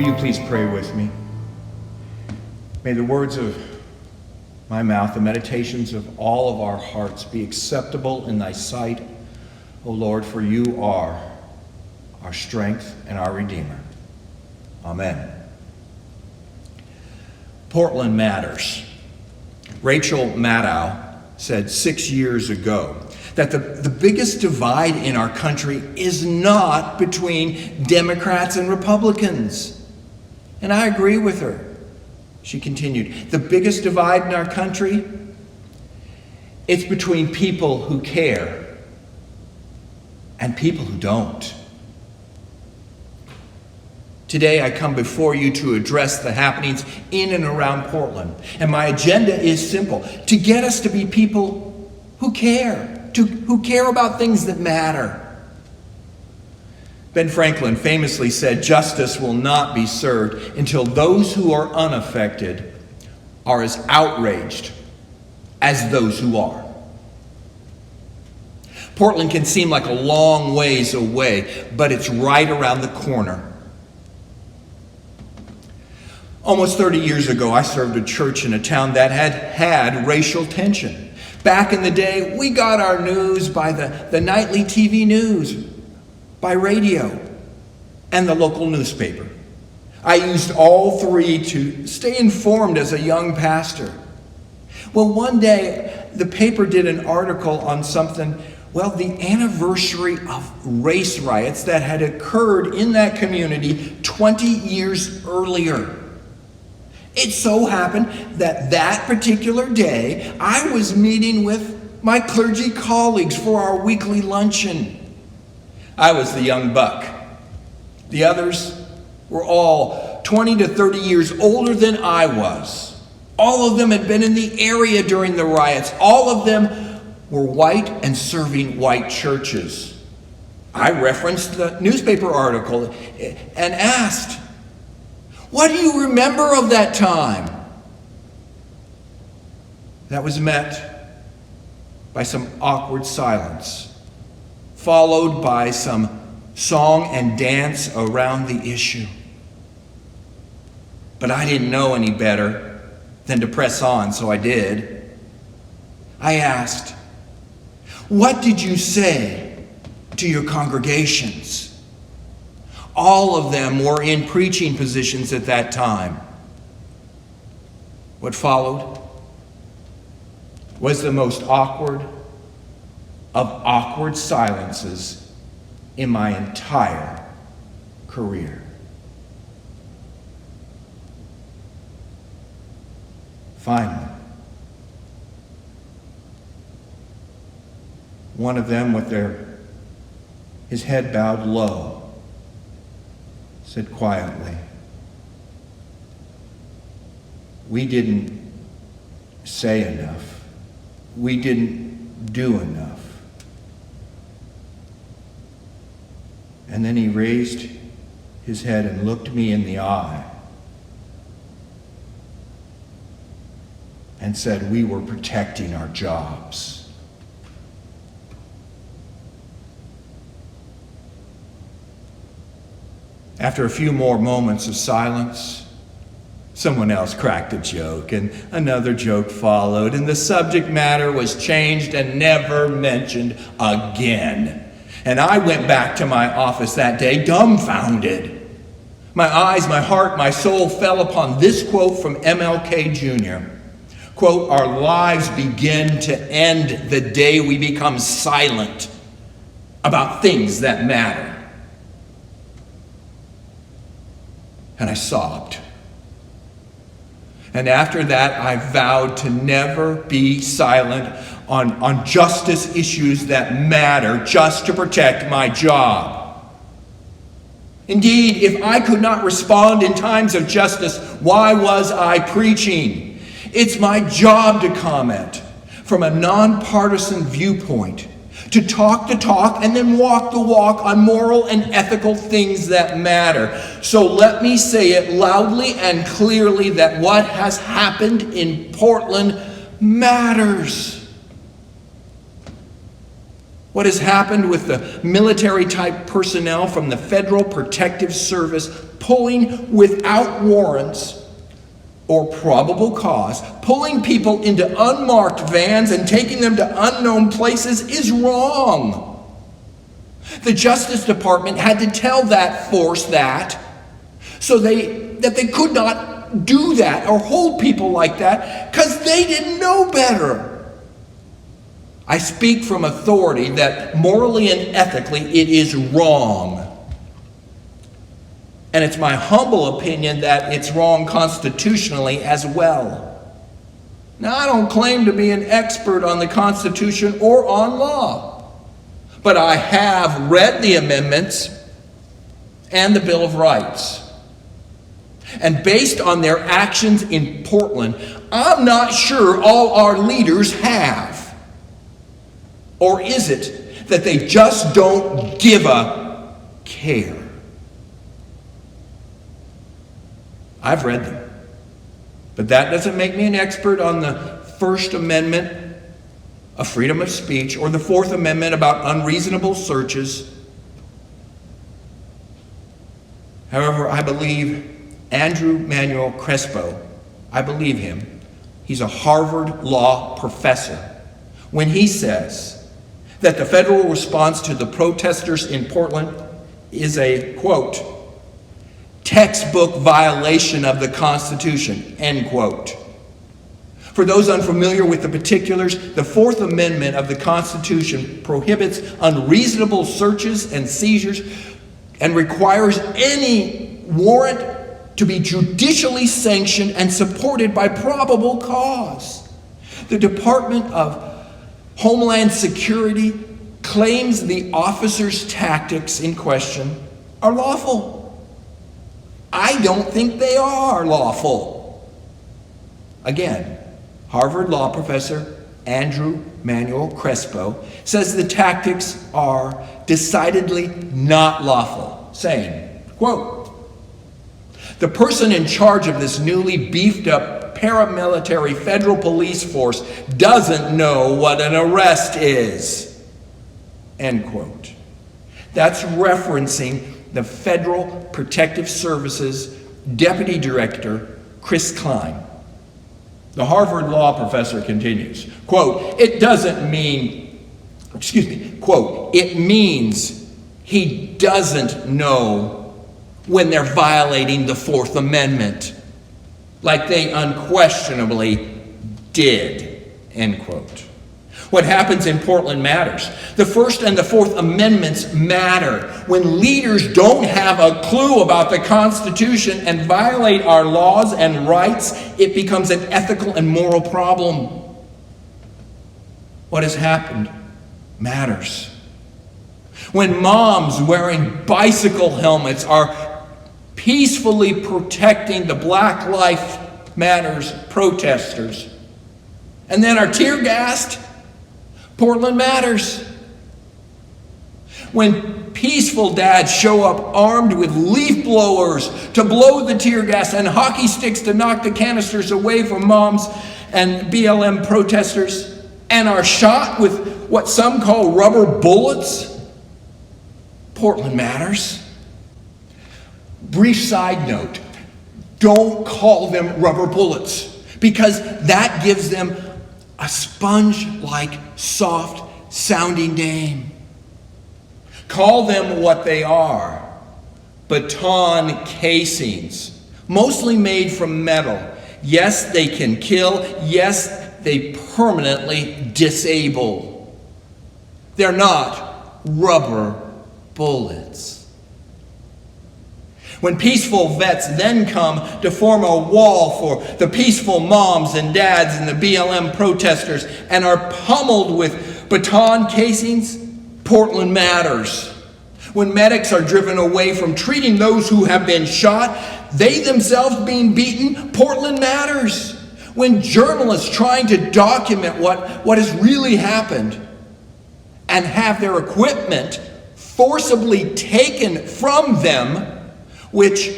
Will you please pray with me? May the words of my mouth, the meditations of all of our hearts be acceptable in thy sight, O Lord, for you are our strength and our Redeemer. Amen. Portland matters. Rachel Maddow said 6 years ago that the biggest divide in our country is not between Democrats and Republicans. And I agree with her. She continued, the biggest divide in our country, it's between people who care and people who don't. Today I come before you to address the happenings in and around Portland. And my agenda is simple, to get us to be people who care, who care about things that matter. Ben Franklin famously said, justice will not be served until those who are unaffected are as outraged as those who are. Portland can seem like a long ways away, but it's right around the corner. Almost 30 years ago, I served a church in a town that had racial tension. Back in the day, we got our news by the nightly TV news, by radio, and the local newspaper. I used all three to stay informed as a young pastor. Well, one day, the paper did an article on something, the anniversary of race riots that had occurred in that community 20 years earlier. It so happened that that particular day, I was meeting with my clergy colleagues for our weekly luncheon. I was the young buck. The others were all 20 to 30 years older than I was. All of them had been in the area during the riots. All of them were white and serving white churches. I referenced the newspaper article and asked, what do you remember of that time? That was met by some awkward silence, followed by some song and dance around the issue. But I didn't know any better than to press on, so I did. I asked, what did you say to your congregations? All of them were in preaching positions at that time. What followed was the most awkward of awkward silences in my entire career. Finally, one of them with his head bowed low said quietly, we didn't say enough. We didn't do enough. And then he raised his head and looked me in the eye and said, we were protecting our jobs. After a few more moments of silence, someone else cracked a joke, and another joke followed, and the subject matter was changed and never mentioned again. And I went back to my office that day dumbfounded. My eyes, my heart, my soul fell upon this quote from MLK Jr. Quote, our lives begin to end the day we become silent about things that matter. And I sobbed. And after that, I vowed to never be silent on justice issues that matter just to protect my job. Indeed, if I could not respond in times of justice, why was I preaching? It's my job to comment from a nonpartisan viewpoint, to talk the talk and then walk the walk on moral and ethical things that matter. So let me say it loudly and clearly that what has happened in Portland matters. What has happened with the military-type personnel from the Federal Protective Service pulling without warrants or probable cause, pulling people into unmarked vans and taking them to unknown places is wrong. The Justice Department had to tell that force that they could not do that or hold people like that because they didn't know better. I speak from authority that morally and ethically it is wrong. And it's my humble opinion that it's wrong constitutionally as well. Now, I don't claim to be an expert on the Constitution or on law, but I have read the amendments and the Bill of Rights. And based on their actions in Portland, I'm not sure all our leaders have. Or is it that they just don't give a care? I've read them. But that doesn't make me an expert on the First Amendment of freedom of speech or the Fourth Amendment about unreasonable searches. However, I believe Andrew Manuel Crespo, I believe him. He's a Harvard law professor. When he says that the federal response to the protesters in Portland is a, quote, textbook violation of the Constitution, end quote. For those unfamiliar with the particulars, the Fourth Amendment of the Constitution prohibits unreasonable searches and seizures and requires any warrant to be judicially sanctioned and supported by probable cause. The Department of Homeland Security claims the officers' tactics in question are lawful. I don't think they are lawful. Again, Harvard law professor Andrew Manuel Crespo says the tactics are decidedly not lawful, saying, quote, the person in charge of this newly beefed up paramilitary federal police force doesn't know what an arrest is, end quote. That's referencing the Federal Protective Services Deputy Director, Chris Klein. The Harvard law professor continues, quote, quote, it means he doesn't know when they're violating the Fourth Amendment, like they unquestionably did, end quote. What happens in Portland matters. The First and the Fourth Amendments matter. When leaders don't have a clue about the Constitution and violate our laws and rights, it becomes an ethical and moral problem. What has happened matters. When moms wearing bicycle helmets are peacefully protecting the Black Lives Matters protesters and then are tear gassed, Portland matters. When peaceful dads show up armed with leaf blowers to blow the tear gas and hockey sticks to knock the canisters away from moms and BLM protesters and are shot with what some call rubber bullets, Portland matters. Brief side note, don't call them rubber bullets because that gives them a sponge-like, soft-sounding name. Call them what they are, baton casings, mostly made from metal. Yes, they can kill. Yes, they permanently disable. They're not rubber bullets. When peaceful vets then come to form a wall for the peaceful moms and dads and the BLM protesters and are pummeled with baton casings, Portland matters. When medics are driven away from treating those who have been shot, they themselves being beaten, Portland matters. When journalists trying to document what has really happened and have their equipment forcibly taken from them, which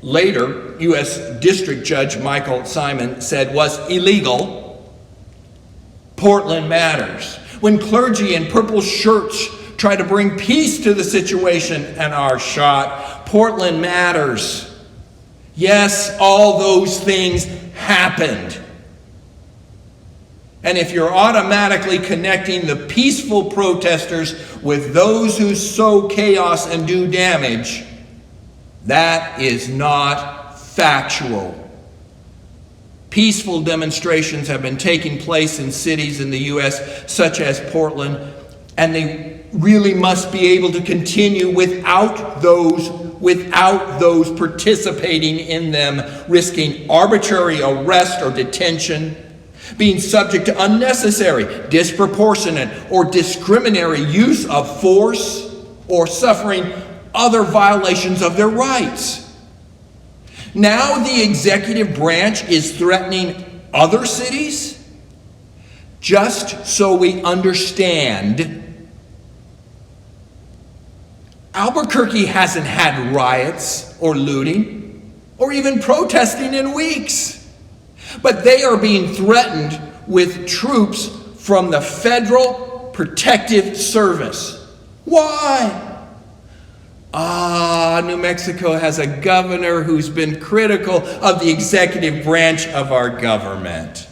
later U.S. District Judge Michael Simon said was illegal, Portland matters. When clergy in purple shirts try to bring peace to the situation and are shot, Portland matters. Yes, all those things happened. And if you're automatically connecting the peaceful protesters with those who sow chaos and do damage, that is not factual. Peaceful demonstrations have been taking place in cities in the U.S. such as Portland, and they really must be able to continue without those participating in them risking arbitrary arrest or detention, being subject to unnecessary, disproportionate, or discriminatory use of force, or suffering other violations of their rights. Now the executive branch is threatening other cities? Just so we understand, Albuquerque hasn't had riots or looting or even protesting in weeks. But they are being threatened with troops from the Federal Protective Service. Why? New Mexico has a governor who's been critical of the executive branch of our government.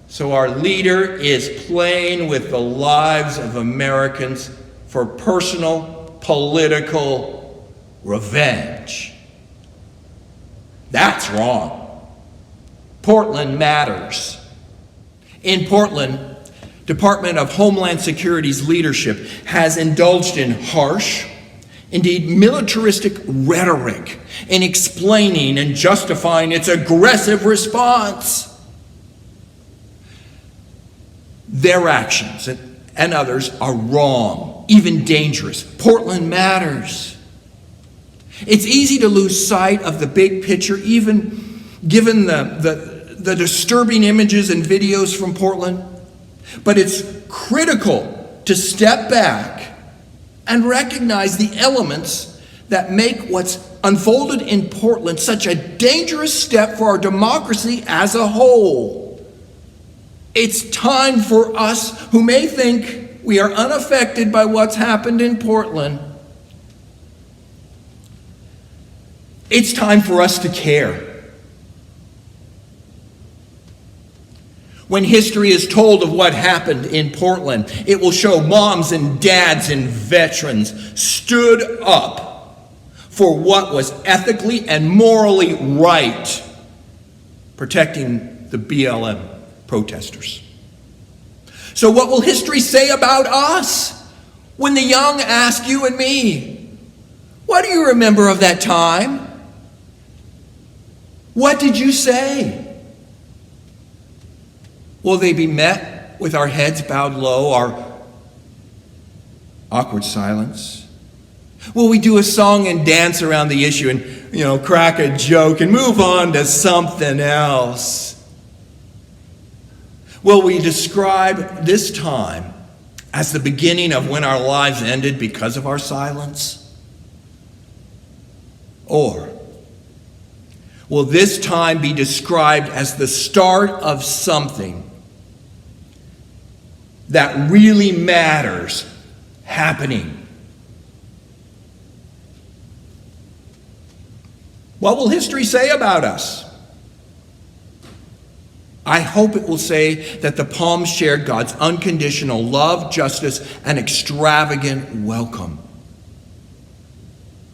So our leader is playing with the lives of Americans for personal political revenge. That's wrong. Portland matters. In Portland, Department of Homeland Security's leadership has indulged in harsh, indeed militaristic rhetoric in explaining and justifying its aggressive response. Their actions and others are wrong, even dangerous. Portland matters. It's easy to lose sight of the big picture, even given the disturbing images and videos from Portland. But it's critical to step back and recognize the elements that make what's unfolded in Portland such a dangerous step for our democracy as a whole. It's time for us who may think we are unaffected by what's happened in Portland. It's time for us to care. When history is told of what happened in Portland, it will show moms and dads and veterans stood up for what was ethically and morally right, protecting the BLM protesters. So what will history say about us when the young ask you and me, what do you remember of that time? What did you say? Will they be met with our heads bowed low, our awkward silence? Will we do a song and dance around the issue and, crack a joke and move on to something else? Will we describe this time as the beginning of when our lives ended because of our silence? Or will this time be described as the start of something that really matters happening? What will history say about us? I hope it will say that the Palms shared God's unconditional love, justice, and extravagant welcome.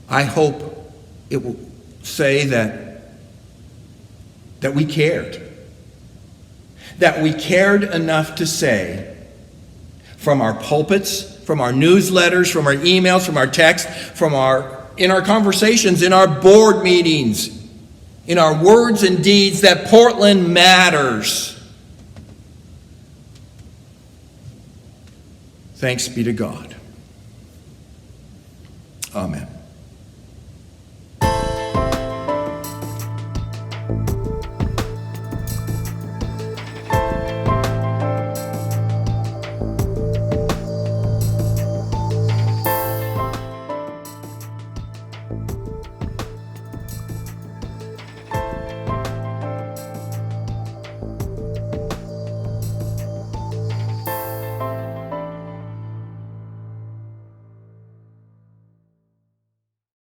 I hope it will say that we cared. That we cared enough to say, from our pulpits, from our newsletters, from our emails, from our texts, in our conversations, in our board meetings, in our words and deeds, that Portland matters. Thanks be to God. Amen.